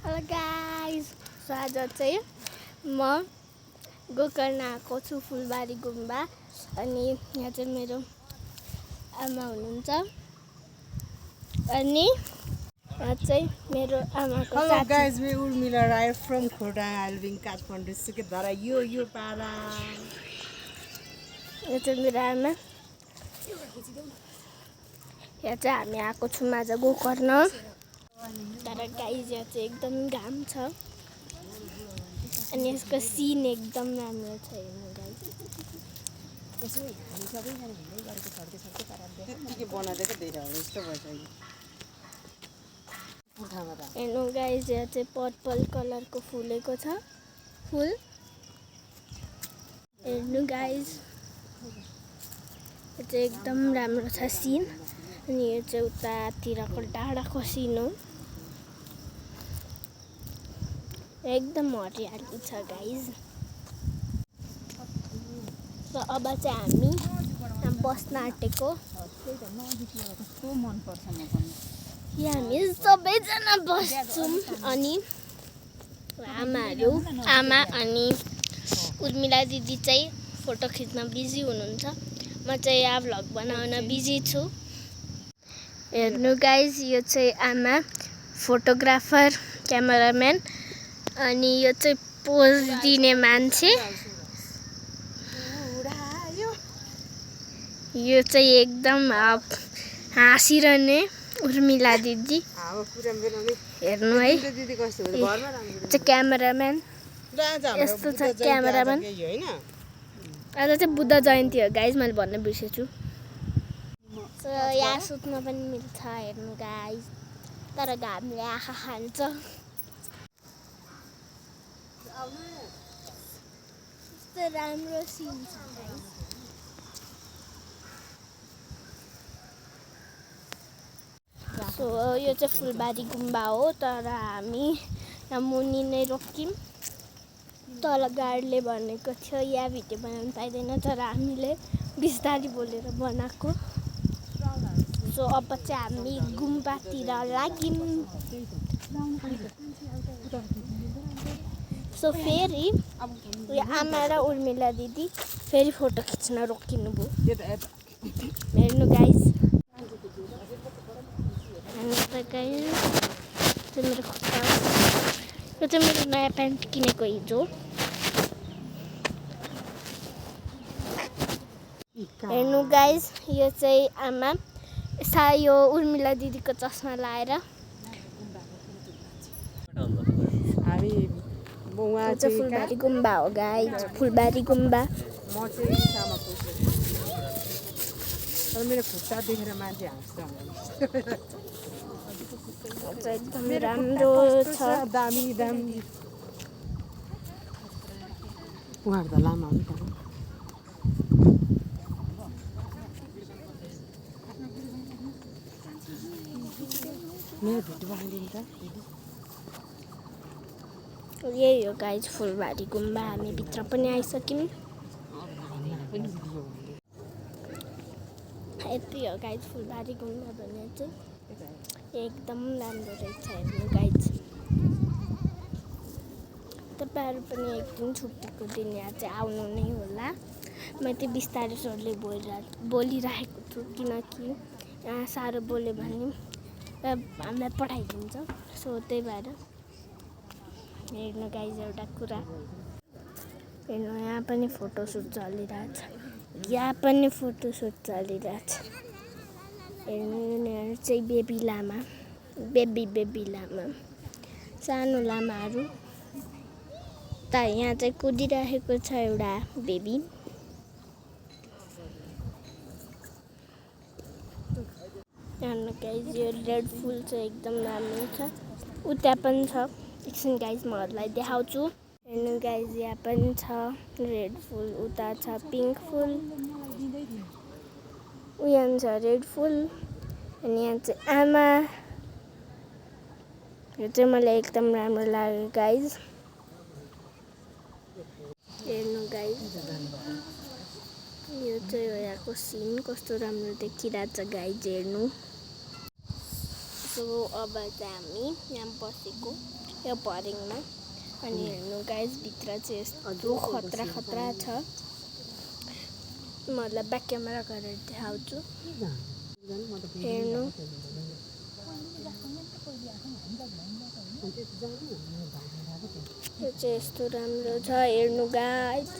Hello guys, so आज चाहिँ म गोकर्ण आएको छु फुलबारी गुम्बा। अनि यहाँ चाहिँ मेरो आमा हुनुहुन्छ अनि यहाँ चाहिँ मेरो आमाको साथी। Hello guys, we Urmila Rai from Khordang, Alvin Kathmandu, Sukadara, yo para. यहाँ चाहिँ मेरो आमा। यहाँ चाहिँ हामी आएको छौँ आज गोकर्ण। तर गाइस यहाँ चाहिँ एकदम घाम छ अनि यसको सिन एकदम राम्रो छ। हेर्नु गाइस, हेर्नु गाइस, यहाँ चाहिँ पर्पल कलरको फुलेको छ फुल। हेर्नु गाइस, यो चाहिँ एकदम राम्रो छ सिन। अनि यो चाहिँ उतातिरको डाँडाको सिन हो। एकदम हरियाली छ गाइस। र अब चाहिँ हामी यहाँ बस्न आँटेको। यहाँ हामी सबैजना बस्छौँ अनि आमा अनि उर्मिला दिदी चाहिँ फोटो खिच्न बिजी हुनुहुन्छ। म चाहिँ यहाँ भ्लग बनाउन बिजी छु। हेर्नु गाइस, यो चाहिँ आमा फोटोग्राफर क्यामेराम्यान अनि यो चाहिँ पोज दिने मान्छे। यो चाहिँ एकदम हाँसिरहने उर्मिला दिदी। हेर्नु है, चाहिँ क्यामेराम्यान यस्तो छ क्यामेराम्यान। आज चाहिँ बुद्ध जयन्ती हो गाइस, मैले भन्न बिर्सेछु। यहाँ सुत्न पनि मिल्छ। हेर्नु गाइस, तर घामले आँखा खान्छ। कस्तो राम्रो सिन छ गाइस। सो यो चाहिँ फुलबारी गुम्बा हो, तर हामी यहाँ मुनि नै रोक्यौँ। तल गार्डले भनेको थियो यहाँ भिडियो बनाउनु पाइँदैन, तर हामीले बिस्तारै बोलेर बनाएको। सो अब चाहिँ हामी गुम्बातिर लाग्यौँ। सो फेरि यो आमा र उर्मिला दिदी फेरि फोटो खिच्न रोकिनु भयो। हेर्नु गाइस, मेरो खुट्टा। यो चाहिँ मेरो नयाँ प्यान्ट किनेको हिजो। हेर्नु गाइस, यो चाहिँ आमा यो उर्मिला दिदीको चस्मा लाएर। फुलबारी गुम्बा हो गाइस, फुलबारी गुम्बा। मेरो खुट्टा देखेर मान्छे हाँस्छ। एकदम राम्रो छ। दामी उहाँहरू त लामा हो नि त। मेरो भिडियो बनाइदिनु त। यही हो गाइस फुलबारी गुम्बा। हामी भित्र पनि आइसक्यौँ। यति हो गाइस फुलबारी गुम्बा भने चाहिँ एकदम राम्रो रहेछ। हेर्नु गाइस, तपाईँहरू पनि एक दिन छुट्टीको दिन यहाँ चाहिँ आउनु नै होला। म त्यो बिस्तारै स्वरले बोलिरहेको छु, किनकि यहाँ साह्रो बोल्यो भने हामीलाई पठाइदिन्छ। सो त्यही भएर। हेर्नु गाइस, एउटा कुरा हेर्नु, यहाँ पनि फोटोसुट चलिरहेछ। यहाँ पनि फोटोसुट चलिरहेछ। हेर्नु, यिनीहरू चाहिँ बेबी लामा, बेबी लामा, सानो लामाहरू। त यहाँ चाहिँ कुदिरहेको छ एउटा बेबी। हेर्नु गाइस, यो रेड फुल चाहिँ एकदम राम्रो छ। उता पनि छ, एकछिन गाइस म हजुरलाई देखाउँछु। हेर्नु गाइस, यहाँ पनि छ रेड फुल, उता छ पिङ्क फुल, उयाँ छ रेड फुल। अनि यहाँ चाहिँ आमा। यो चाहिँ मलाई एकदम राम्रो लाग्यो गाइस। हेर्नु गाइस, यो चाहिँ यहाँको सिन कस्तो राम्रो देखिरहेछ गाइस। हेर्नु, सो अब चाहिँ हामी यहाँ बसेको यो भरिङमा अनि हेर्नु गाइस भित्र चाहिँ यस्तो खतरा खतरा छ मतलब ब्याक क्यामेरा गरेर देखाउँछु हेर्नु यो चाहिँ यस्तो राम्रो छ हेर्नु गाइस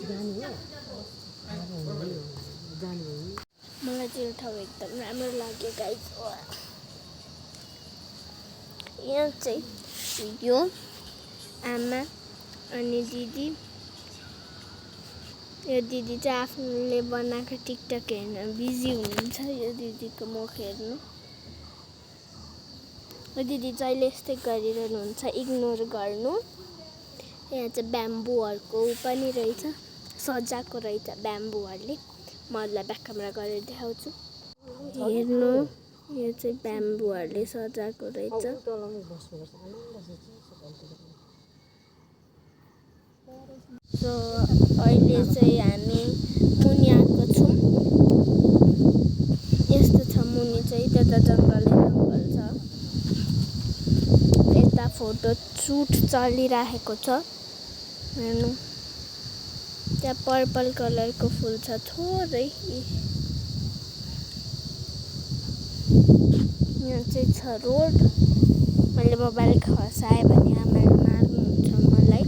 मलाई चाहिँ यो ठाउँ एकदम राम्रो लाग्यो गाइस यहाँ चाहिँ यो आमा अनि दिदी यो दिदी चाहिँ आफूले बनाएको टिकटक हेर्न बिजी हुनुहुन्छ यो दिदीको मुख हेर्नु यो दिदी जहिले यस्तै गरिरहनुहुन्छ इग्नोर गर्नु यहाँ चाहिँ ब्याम्बूहरूको पनि रहेछ सजाएको रहेछ ब्याम्बूहरूले म अरूलाई ब्याक क्यामेरा गरेर देखाउँछु हेर्नु यो चाहिँ ब्याम्बूहरूले सजाएको रहेछ सो अहिले चाहिँ हामी मुनि आएको छौँ यस्तो छ मुनि चाहिँ त्यता जङ्गलै जङ्गल छ यता फोटो सुट चलिरहेको छ हेर्नु त्यहाँ पर्पल कलरको फुल छ थोरै यहाँ चाहिँ छ रोड मैले मोबाइल खसाएँ भने आमाले मार्नुहुन्छ मलाई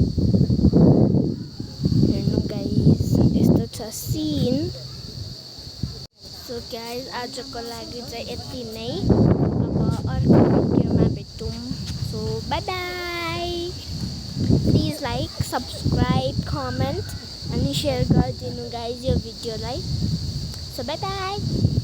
हेर्नु गाइस यस्तो छ सिन सो गाइस आजको लागि चाहिँ यति नै अब अर्को भिडियोमा भेटौँ so by by please like subscribe comment अनि सेयर गरिदिनु गाइस यो भिडियोलाई सो बाई बाई